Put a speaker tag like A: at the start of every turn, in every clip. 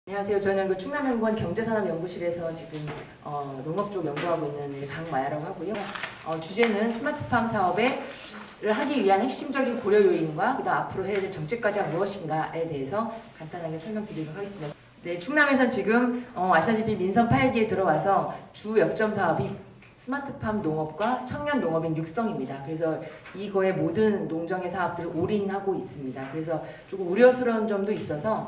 A: 안녕하세요. 저는 그 충남연구원 경제산업연구실에서 지금 농업 쪽 연구하고 있는 강마야라고 하고요. 주제는 스마트팜 사업을 하기 위한 핵심적인 고려 요인과 그다음 앞으로 해야 될 정책과제가 무엇인가에 대해서 간단하게 설명드리도록 하겠습니다. 네, 충남에선 지금 아시다시피 민선 8기에 들어와서 주 역점 사업이 스마트팜 농업과 청년 농업인 육성입니다. 그래서 이거에 모든 농정의 사업들을 올인하고 있습니다. 그래서 조금 우려스러운 점도 있어서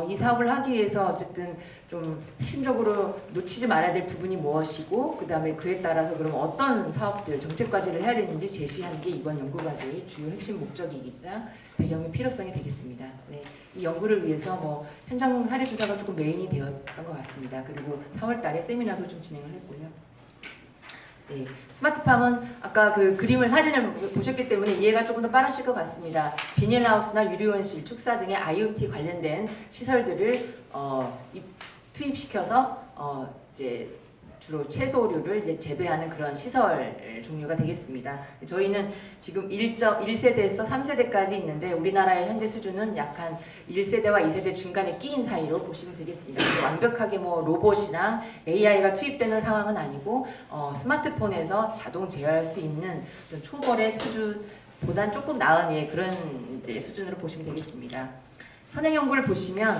A: 이 사업을 하기 위해서 어쨌든 좀 핵심적으로 놓치지 말아야 될 부분이 무엇이고 그 다음에 그에 따라서 그럼 어떤 사업들, 정책 과제를 해야 되는지 제시하는 게 이번 연구 과제의 주요 핵심 목적이기자 배경의 필요성이 되겠습니다. 네, 이 연구를 위해서 현장 사례 조사가 조금 메인이 되었던 것 같습니다. 그리고 4월 달에 세미나도 좀 진행을 했고요. 네, 스마트팜은 아까 그 그림을 사진을 보셨기 때문에 이해가 조금 더 빠르실 것 같습니다. 비닐하우스나 유리온실, 축사 등의 IoT 관련된 시설들을 투입시켜서 이제 주로 채소류를 이제 재배하는 그런 시설 종류가 되겠습니다. 저희는 지금 1세대에서 3세대까지 있는데 우리나라의 현재 수준은 약간 1세대와 2세대 중간에 끼인 사이로 보시면 되겠습니다. 완벽하게 로봇이나 AI가 투입되는 상황은 아니고 스마트폰에서 자동 제어할 수 있는 초벌의 수준보단 조금 나은 그런 이제 수준으로 보시면 되겠습니다. 선행 연구를 보시면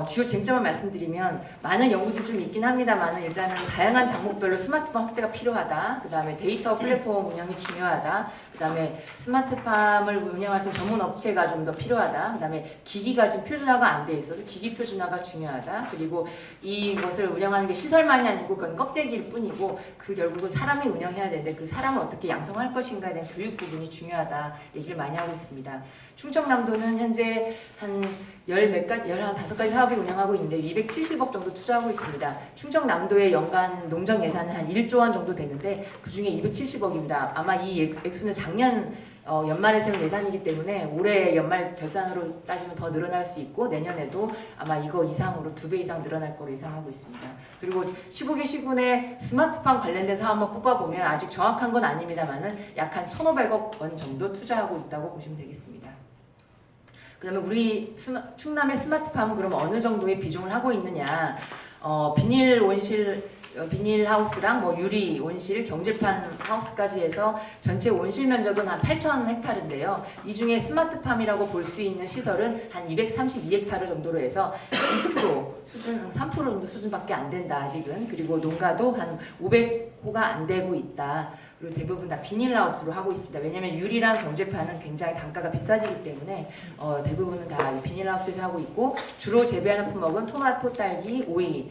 A: 주요 쟁점을 말씀드리면 많은 연구들이 좀 있긴 합니다만 일단은 다양한 작목별로 스마트팜 확대가 필요하다. 그 다음에 데이터 플랫폼 운영이 중요하다. 그 다음에 스마트팜을 운영할 수 있는 전문 업체가 좀 더 필요하다. 그 다음에 기기가 지금 표준화가 안 돼 있어서 기기 표준화가 중요하다. 그리고 이것을 운영하는 게 시설만이 아니고 그건 껍데기일 뿐이고 그 결국은 사람이 운영해야 되는데 그 사람을 어떻게 양성할 것인가에 대한 교육 부분이 중요하다. 얘기를 많이 하고 있습니다. 충청남도는 현재 한 15가지 사업이 운영하고 있는데 270억 정도 투자하고 있습니다. 충청남도의 연간 농정 예산은 한 1조 원 정도 되는데 그 중에 270억입니다. 아마 이 액수는 작년 연말에 세운 예산이기 때문에 올해 연말 결산으로 따지면 더 늘어날 수 있고 내년에도 아마 이거 이상으로 2배 이상 늘어날 거로 예상하고 있습니다. 그리고 15개 시군의 스마트팜 관련된 사업만 뽑아보면 아직 정확한 건 아닙니다만은 약 한 1,500억 원 정도 투자하고 있다고 보시면 되겠습니다. 그 다음에 우리 충남의 스마트팜은 그럼 어느 정도의 비중을 하고 있느냐. 비닐 온실, 비닐 하우스랑 유리 온실, 경질판 하우스까지 해서 전체 온실 면적은 한 8,000헥타르인데요. 이 중에 스마트팜이라고 볼 수 있는 시설은 한 232헥타르 정도로 해서 2% 수준, 3% 정도 수준밖에 안 된다, 아직은. 그리고 농가도 한 500호가 안 되고 있다. 그리고 대부분 다 비닐하우스로 하고 있습니다. 왜냐하면 유리랑 경질판은 굉장히 단가가 비싸지기 때문에 대부분은 다 비닐하우스에서 하고 있고 주로 재배하는 품목은 토마토, 딸기, 오이,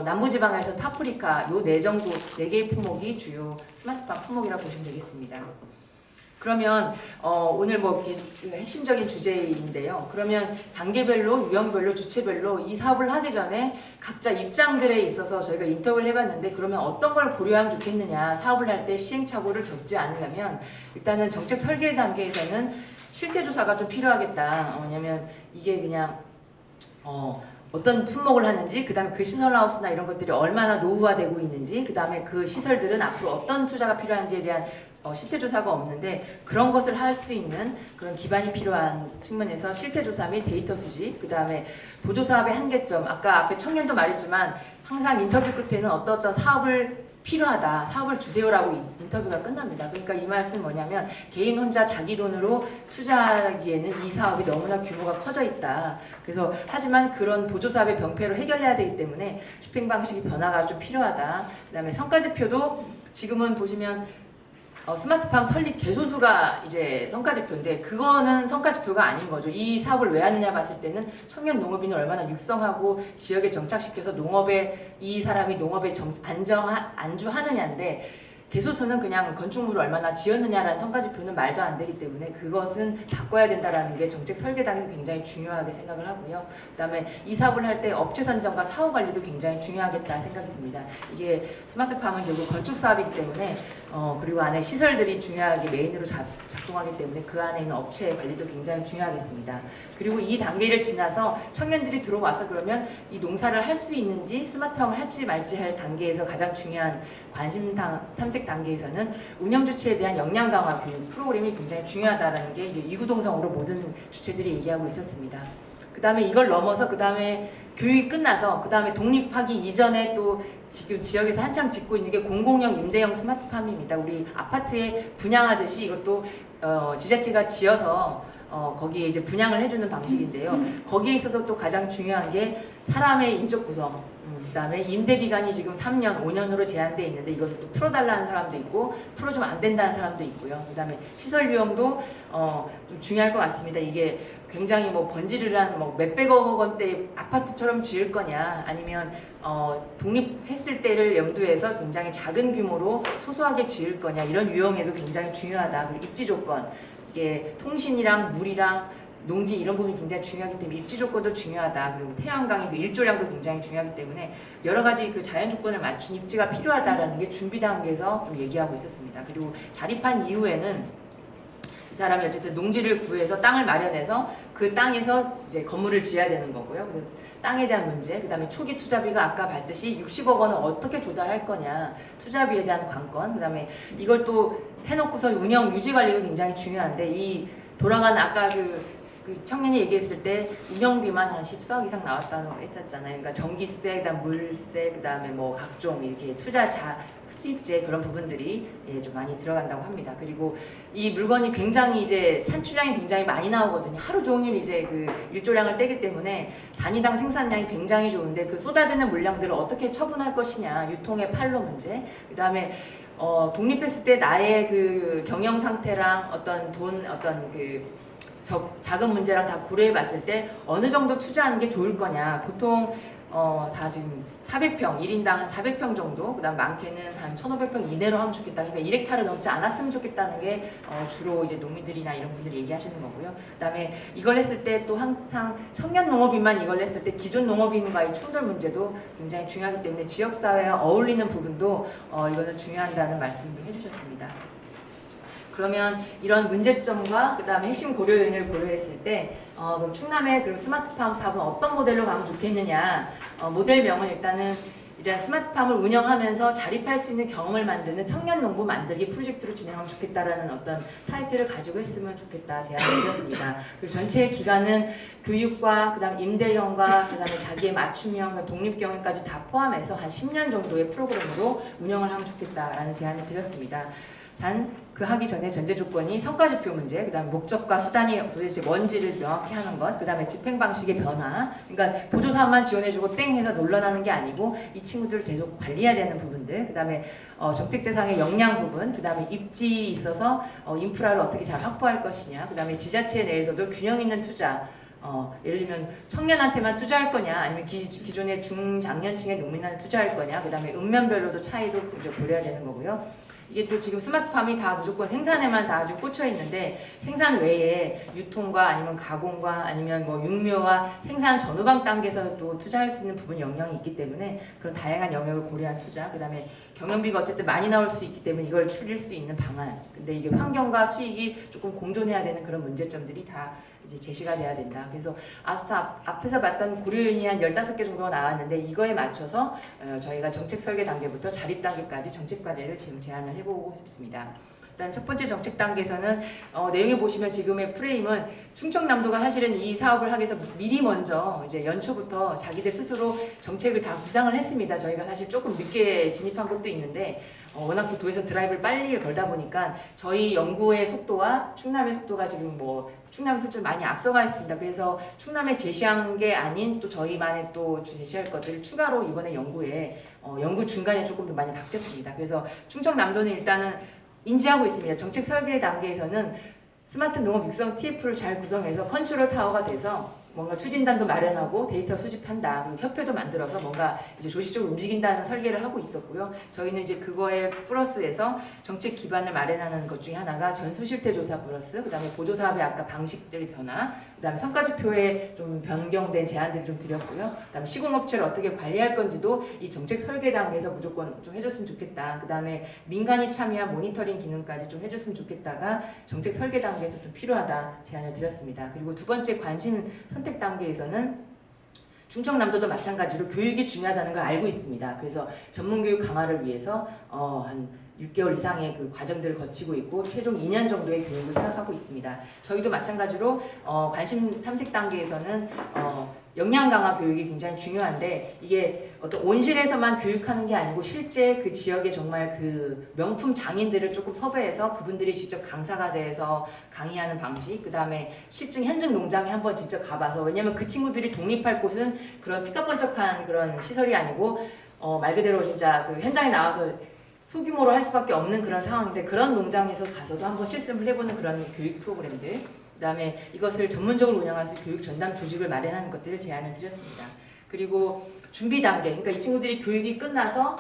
A: 남부지방에서는 파프리카 요 4개의 품목이 주요 스마트팜 품목이라고 보시면 되겠습니다. 그러면 오늘 핵심적인 주제인데요. 그러면 단계별로, 유형별로, 주체별로 이 사업을 하기 전에 각자 입장들에 있어서 저희가 인터뷰를 해봤는데 그러면 어떤 걸 고려하면 좋겠느냐. 사업을 할 때 시행착오를 겪지 않으려면 일단은 정책 설계 단계에서는 실태조사가 좀 필요하겠다. 왜냐면 이게 그냥 어떤 품목을 하는지, 그 다음에 그 시설하우스나 이런 것들이 얼마나 노후화되고 있는지, 그 다음에 그 시설들은 앞으로 어떤 투자가 필요한지에 대한 실태조사가 없는데 그런 것을 할 수 있는 그런 기반이 필요한 측면에서 실태조사 및 데이터 수집, 그 다음에 보조사업의 한계점, 아까 앞에 청년도 말했지만 항상 인터뷰 끝에는 어떤 사업을 필요하다, 사업을 주세요라고 인터뷰가 끝납니다. 그러니까 이 말씀은 뭐냐면 개인 혼자 자기 돈으로 투자하기에는 이 사업이 너무나 규모가 커져 있다. 그래서 하지만 그런 보조사업의 병폐로 해결해야 되기 때문에 집행 방식의 변화가 좀 필요하다. 그 다음에 성과지표도 지금은 보시면 스마트팜 설립 개소수가 이제 성과지표인데 그거는 성과지표가 아닌 거죠. 이 사업을 왜 하느냐 봤을 때는 청년 농업인을 얼마나 육성하고 지역에 정착시켜서 이 사람이 농업에 안주하느냐인데 개소수는 그냥 건축물을 얼마나 지었느냐라는 성과지표는 말도 안 되기 때문에 그것은 바꿔야 된다라는 게 정책 설계당에서 굉장히 중요하게 생각을 하고요. 그 다음에 이 사업을 할 때 업체 선정과 사후 관리도 굉장히 중요하겠다는 생각이 듭니다. 이게 스마트팜은 결국 건축 사업이기 때문에 그리고 안에 시설들이 중요하게 메인으로 작동하기 때문에 그 안에 있는 업체 관리도 굉장히 중요하겠습니다. 그리고 이 단계를 지나서 청년들이 들어와서 그러면 이 농사를 할 수 있는지 스마트팜을 할지 말지 할 단계에서 가장 중요한 관심 탐색 단계에서는 운영 주체에 대한 역량 강화 교육 프로그램이 굉장히 중요하다는 게 이제 이구동성으로 모든 주체들이 얘기하고 있었습니다. 그 다음에 이걸 넘어서 그 다음에 교육이 끝나서 그 다음에 독립하기 이전에 또 지금 지역에서 한참 짓고 있는 게 공공형 임대형 스마트팜입니다. 우리 아파트에 분양하듯이 이것도 지자체가 지어서 거기에 이제 분양을 해주는 방식인데요. 거기에 있어서 또 가장 중요한 게 사람의 인적 구성, 그다음에 임대 기간이 지금 3년, 5년으로 제한돼 있는데 이걸 또 풀어달라는 사람도 있고 풀어주면 안 된다는 사람도 있고요. 그다음에 시설 위험도 좀 중요할 것 같습니다. 이게 굉장히 뭐 번지르르한 뭐 몇백억 원대 아파트처럼 지을 거냐, 아니면 독립했을 때를 염두해서 굉장히 작은 규모로 소소하게 지을 거냐, 이런 유형에도 굉장히 중요하다. 그리고 입지 조건, 이게 통신이랑 물이랑 농지 이런 부분이 굉장히 중요하기 때문에 입지 조건도 중요하다. 그리고 태양광의 그 일조량도 굉장히 중요하기 때문에 여러 가지 그 자연 조건을 맞춘 입지가 필요하다라는 게 준비 단계에서 좀 얘기하고 있었습니다. 그리고 자립한 이후에는 이 사람이 어쨌든 농지를 구해서 땅을 마련해서 그 땅에서 이제 건물을 지어야 되는 거고요. 그래서 땅에 대한 문제, 그 다음에 초기 투자비가 아까 봤듯이 60억 원을 어떻게 조달할 거냐, 투자비에 대한 관건, 그 다음에 이걸 또 해놓고서 운영, 유지 관리가 굉장히 중요한데, 이 돌아가는 아까 그 청년이 얘기했을 때 운영비만 한 14억 이상 나왔다고 했었잖아요. 그러니까 전기세, 그다음 물세, 그다음에 뭐 각종 이렇게 수입제 그런 부분들이 좀 많이 들어간다고 합니다. 그리고 이 물건이 굉장히 이제 산출량이 굉장히 많이 나오거든요. 하루 종일 이제 그 일조량을 떼기 때문에 단위당 생산량이 굉장히 좋은데 그 쏟아지는 물량들을 어떻게 처분할 것이냐, 유통의 판로 문제, 그다음에 독립했을 때 나의 그 경영 상태랑 어떤 자금 문제랑 다 고려해 봤을 때 어느 정도 투자하는 게 좋을 거냐. 보통 다 지금 400평, 1인당 한 400평 정도, 그 다음 많게는 한 1500평 이내로 하면 좋겠다. 그러니까 1헥타르 넘지 않았으면 좋겠다는 게 주로 이제 농민들이나 이런 분들이 얘기하시는 거고요. 그 다음에 이걸 했을 때 또 항상 청년 농업인만 이걸 했을 때 기존 농업인과의 충돌 문제도 굉장히 중요하기 때문에 지역사회와 어울리는 부분도 이거는 중요하다는 말씀을 해주셨습니다. 그러면 이런 문제점과 그 다음에 핵심 고려 요인을 고려했을 때 그럼 충남의 그럼 스마트팜 사업은 어떤 모델로 가면 좋겠느냐, 모델명은 일단은 이런 스마트팜을 운영하면서 자립할 수 있는 경험을 만드는 청년 농부 만들기 프로젝트로 진행하면 좋겠다라는 어떤 타이틀을 가지고 했으면 좋겠다 제안을 드렸습니다. 그리고 전체 기간은 교육과 그다음 임대형과 그다음에 자기의 맞춤형 독립경영까지 다 포함해서 한 10년 정도의 프로그램으로 운영을 하면 좋겠다라는 제안을 드렸습니다. 단 그 하기 전에 전제 조건이 성과지표 문제, 그 다음에 목적과 수단이 도대체 뭔지를 명확히 하는 것, 그 다음에 집행 방식의 변화, 그러니까 보조사업만 지원해주고 땡 해서 놀러나는 게 아니고 이 친구들을 계속 관리해야 되는 부분들, 그 다음에 정책 대상의 역량 부분, 그 다음에 입지에 있어서 인프라를 어떻게 잘 확보할 것이냐, 그 다음에 지자체 내에서도 균형 있는 투자, 예를 들면 청년한테만 투자할 거냐, 아니면 기존의 중장년층의 농민한테 투자할 거냐, 그 다음에 읍면별로도 차이도 이제 고려해야 되는 거고요. 이게 또 지금 스마트팜이 다 무조건 생산에만 다 지금 꽂혀 있는데 생산 외에 유통과 아니면 가공과 아니면 뭐 육묘와 생산 전후방 단계에서 또 투자할 수 있는 부분 영역이 있기 때문에 그런 다양한 영역을 고려한 투자, 그 다음에 경영비가 어쨌든 많이 나올 수 있기 때문에 이걸 줄일 수 있는 방안, 근데 이게 환경과 수익이 조금 공존해야 되는 그런 문제점들이 다 이제 제시가 돼야 된다. 그래서 앞에서 봤던 고려 요인이 한 15개 정도가 나왔는데 이거에 맞춰서 저희가 정책 설계 단계부터 자립 단계까지 정책 과제를 지금 제안을 해보고 싶습니다. 일단 첫 번째 정책 단계에서는 내용에 보시면 지금의 프레임은 충청남도가 사실은 이 사업을 하기 위해서 미리 먼저 이제 연초부터 자기들 스스로 정책을 다 구상을 했습니다. 저희가 사실 조금 늦게 진입한 것도 있는데 워낙 또 도에서 드라이브를 빨리 걸다 보니까 저희 연구의 속도와 충남의 속도가 지금 뭐 충남이 솔직히 많이 앞서가 있습니다. 그래서 충남에 제시한 게 아닌 또 저희만의 또 제시할 것들을 추가로 이번에 연구 중간에 조금 더 많이 바뀌었습니다. 그래서 충청남도는 일단은 인지하고 있습니다. 정책 설계 단계에서는 스마트 농업 육성 TF를 잘 구성해서 컨트롤 타워가 돼서 뭔가 추진단도 마련하고 데이터 수집한다. 그리고 협회도 만들어서 뭔가 이제 조직적으로 움직인다는 설계를 하고 있었고요. 저희는 이제 그거에 플러스해서 정책 기반을 마련하는 것 중에 하나가 전수실태 조사 플러스, 그 다음에 보조사업의 아까 방식들의 변화, 그 다음에 성과지표에 좀 변경된 제안들을 좀 드렸고요. 그 다음에 시공업체를 어떻게 관리할 건지도 이 정책 설계 단계에서 무조건 좀 해줬으면 좋겠다. 그 다음에 민간이 참여한 모니터링 기능까지 좀 해줬으면 좋겠다가 정책 설계 단계에서 좀 필요하다 제안을 드렸습니다. 그리고 두 번째 관심 선택 단계에서는 충청남도도 마찬가지로 교육이 중요하다는 걸 알고 있습니다. 그래서 전문교육 강화를 위해서 한 6개월 이상의 그 과정들을 거치고 있고 최종 2년 정도의 교육을 생각하고 있습니다. 저희도 마찬가지로 관심 탐색 단계에서는 역량 강화 교육이 굉장히 중요한데 이게 어떤 온실에서만 교육하는 게 아니고 실제 그 지역에 정말 그 명품 장인들을 조금 섭외해서 그분들이 직접 강사가 돼서 강의하는 방식, 그 다음에 실증 현장 농장에 한번 직접 가봐서, 왜냐면 그 친구들이 독립할 곳은 그런 삐까뻔쩍한 그런 시설이 아니고 말 그대로 진짜 그 현장에 나와서 소규모로 할 수밖에 없는 그런 상황인데, 그런 농장에서 가서도 한번 실습을 해보는 그런 교육 프로그램들, 그 다음에 이것을 전문적으로 운영할 수 있는 교육 전담 조직을 마련하는 것들을 제안을 드렸습니다. 그리고 준비 단계, 그러니까 이 친구들이 교육이 끝나서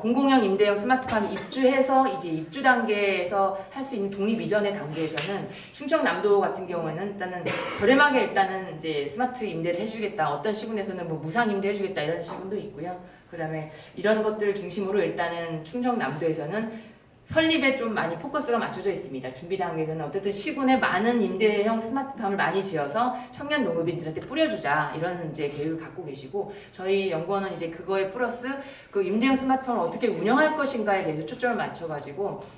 A: 공공형 임대형 스마트팜에 입주해서 이제 입주 단계에서 할 수 있는 독립 이전의 단계에서는 충청남도 같은 경우에는 일단은 저렴하게 일단은 이제 스마트 임대를 해주겠다. 어떤 시군에서는 뭐 무상 임대 해주겠다 이런 시군도 있고요. 그다음에 이런 것들을 중심으로 일단은 충청남도에서는 설립에 좀 많이 포커스가 맞춰져 있습니다. 준비 단계에서는 어쨌든 시군에 많은 임대형 스마트팜을 많이 지어서 청년 농업인들한테 뿌려주자 이런 이제 계획을 갖고 계시고, 저희 연구원은 이제 그거에 플러스 그 임대형 스마트팜을 어떻게 운영할 것인가에 대해서 초점을 맞춰가지고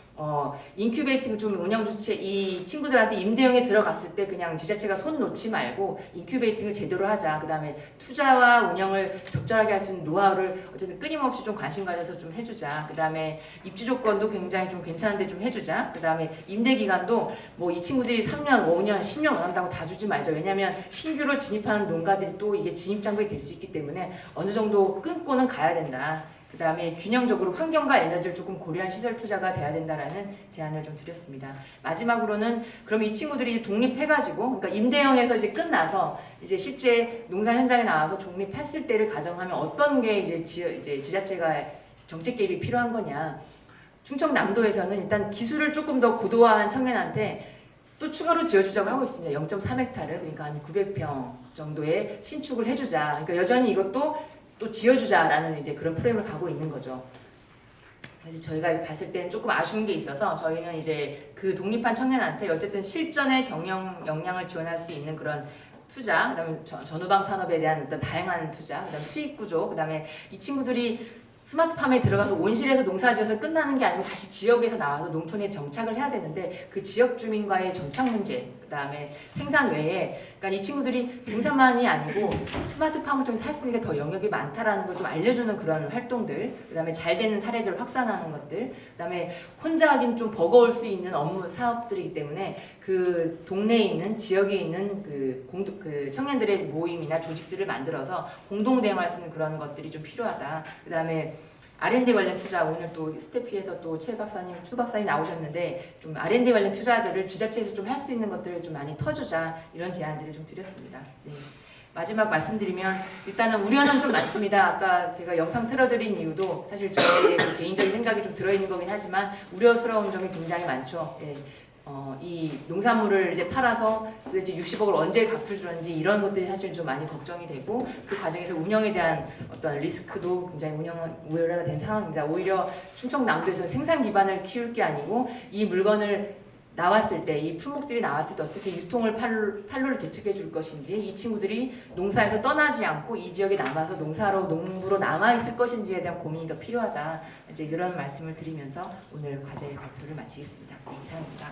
A: 인큐베이팅 좀 운영 주체, 이 친구들한테 임대형에 들어갔을 때 그냥 지자체가 손 놓지 말고 인큐베이팅을 제대로 하자. 그 다음에 투자와 운영을 적절하게 할 수 있는 노하우를 어쨌든 끊임없이 좀 관심 가져서 좀 해주자. 그 다음에 입주 조건도 굉장히 좀 괜찮은데 좀 해주자. 그 다음에 임대 기간도 뭐 이 친구들이 3년, 5년, 10년 원한다고 다 주지 말자. 왜냐면 신규로 진입하는 농가들이 또 이게 진입장벽이 될 수 있기 때문에 어느 정도 끊고는 가야 된다. 그 다음에 균형적으로 환경과 에너지를 조금 고려한 시설 투자가 돼야 된다라는 제안을 좀 드렸습니다. 마지막으로는 그럼 이 친구들이 독립해가지고, 그러니까 임대형에서 이제 끝나서 이제 실제 농사 현장에 나와서 독립했을 때를 가정하면 어떤 게 이제 지자체가 정책 개입이 필요한 거냐. 충청남도에서는 일단 기술을 조금 더 고도화한 청년한테 또 추가로 지어주자고 하고 있습니다. 0.3헥타르, 그러니까 한 900평 정도의 신축을 해주자. 그러니까 여전히 이것도 또 지어주자라는 이제 그런 프레임을 가고 있는 거죠. 그래서 저희가 갔을 때는 조금 아쉬운 게 있어서 저희는 이제 그 독립한 청년한테 어쨌든 실전의 경영 역량을 지원할 수 있는 그런 투자, 그다음에 전후방 산업에 대한 어떤 다양한 투자, 그다음에 수익 구조, 그다음에 이 친구들이 스마트팜에 들어가서 온실에서 농사지어서 끝나는 게 아니고 다시 지역에서 나와서 농촌에 정착을 해야 되는데 그 지역 주민과의 정착 문제, 그 다음에 생산 외에, 그러니까 이 친구들이 생산만이 아니고 이 스마트팜을 통해서 할 수 있는 게 더 영역이 많다라는 걸 좀 알려주는 그런 활동들, 그 다음에 잘 되는 사례들을 확산하는 것들, 그 다음에 혼자 하긴 좀 버거울 수 있는 업무 사업들이기 때문에 그 동네에 있는 지역에 있는 그 청년들의 모임이나 조직들을 만들어서 공동 대응할 수 있는 그런 것들이 좀 필요하다. 그 다음에 R&D 관련 투자, 오늘 또 스태피에서 또 최 박사님, 추 박사님 나오셨는데 좀 R&D 관련 투자들을 지자체에서 좀 할 수 있는 것들을 좀 많이 터주자, 이런 제안들을 좀 드렸습니다. 네. 마지막 말씀드리면 일단은 우려는 좀 많습니다. 아까 제가 영상 틀어드린 이유도 사실 저의 개인적인 생각이 좀 들어있는 거긴 하지만 우려스러운 점이 굉장히 많죠. 예. 이 농산물을 이제 팔아서 도대체 60억을 언제 갚을 줄인지 이런 것들이 사실 좀 많이 걱정이 되고, 그 과정에서 운영에 대한 어떤 리스크도 굉장히 우려가 된 상황입니다. 오히려 충청남도에서 생산 기반을 키울 게 아니고 이 물건을 나왔을 때, 이 품목들이 나왔을 때 어떻게 유통을 판로를 개척해 줄 것인지, 이 친구들이 농사에서 떠나지 않고 이 지역에 남아서 농부로 남아 있을 것인지에 대한 고민이 더 필요하다. 이제 이런 말씀을 드리면서 오늘 과제 발표를 마치겠습니다. 네, 이상입니다.